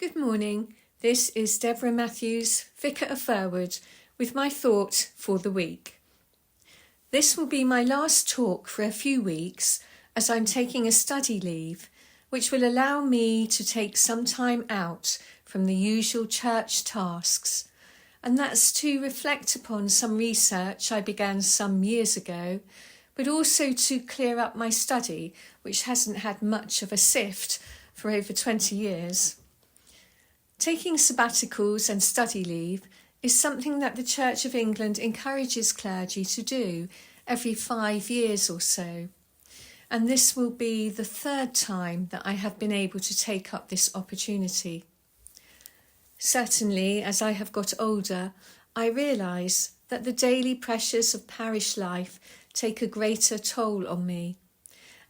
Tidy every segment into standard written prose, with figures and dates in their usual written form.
Good morning. This is Deborah Matthews, Vicar of Furwood, with my thought for the week. This will be my last talk for a few weeks as I'm taking a study leave, which will allow me to take some time out from the usual church tasks, and that's to reflect upon some research I began some years ago, but also to clear up my study, which hasn't had much of a sift for over 20 years. Taking sabbaticals and study leave is something that the Church of England encourages clergy to do every 5 years or so. And this will be the third time that I have been able to take up this opportunity. Certainly, as I have got older, I realise that the daily pressures of parish life take a greater toll on me.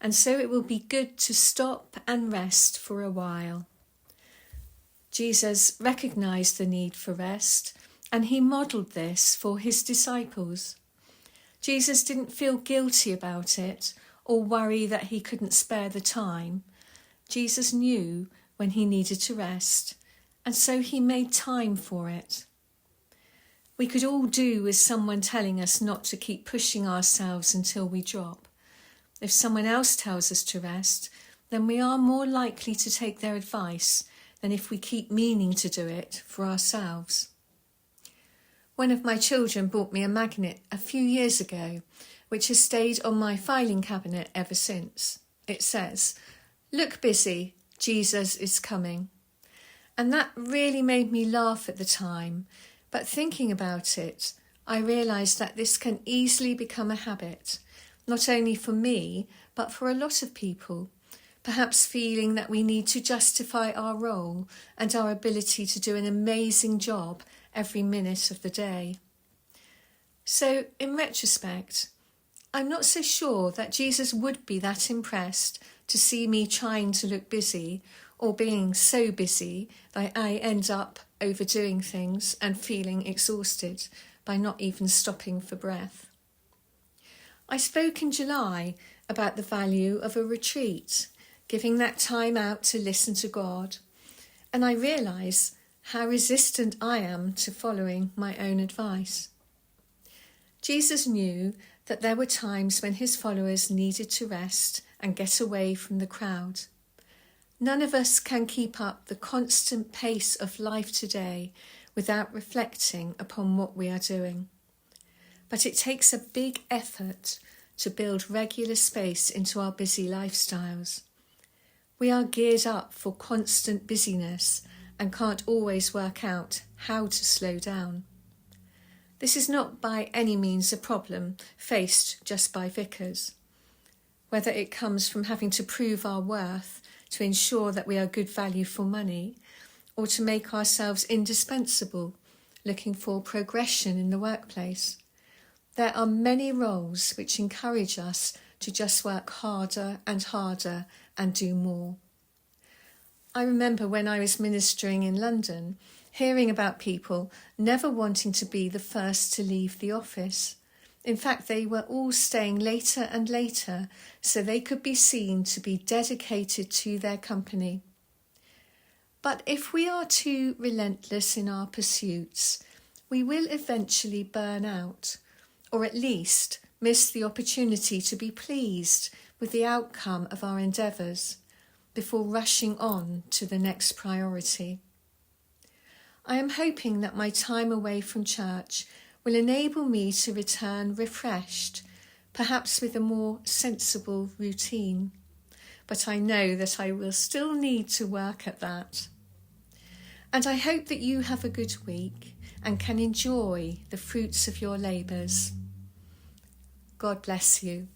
And so it will be good to stop and rest for a while. Jesus recognised the need for rest, and he modelled this for his disciples. Jesus didn't feel guilty about it or worry that he couldn't spare the time. Jesus knew when he needed to rest, and so he made time for it. We could all do with someone telling us not to keep pushing ourselves until we drop. If someone else tells us to rest, then we are more likely to take their advice than if we keep meaning to do it for ourselves. One of my children bought me a magnet a few years ago, which has stayed on my filing cabinet ever since. It says, "Look busy, Jesus is coming." And that really made me laugh at the time, but thinking about it, I realised that this can easily become a habit, not only for me, but for a lot of people. Perhaps feeling that we need to justify our role and our ability to do an amazing job every minute of the day. So, in retrospect, I'm not so sure that Jesus would be that impressed to see me trying to look busy or being so busy that I end up overdoing things and feeling exhausted by not even stopping for breath. I spoke in July about the value of a retreat, giving that time out to listen to God, and I realise how resistant I am to following my own advice. Jesus knew that there were times when his followers needed to rest and get away from the crowd. None of us can keep up the constant pace of life today without reflecting upon what we are doing. But it takes a big effort to build regular space into our busy lifestyles. We are geared up for constant busyness and can't always work out how to slow down. This is not by any means a problem faced just by vicars. Whether it comes from having to prove our worth to ensure that we are good value for money, or to make ourselves indispensable, looking for progression in the workplace. There are many roles which encourage us to just work harder and do more. I remember when I was ministering in London, hearing about people never wanting to be the first to leave the office. In fact, they were all staying later and later so they could be seen to be dedicated to their company. But if we are too relentless in our pursuits, we will eventually burn out, or at least miss the opportunity to be pleased with the outcome of our endeavours before rushing on to the next priority. I am hoping that my time away from church will enable me to return refreshed, perhaps with a more sensible routine. But I know that I will still need to work at that. And I hope that you have a good week and can enjoy the fruits of your labours. God bless you.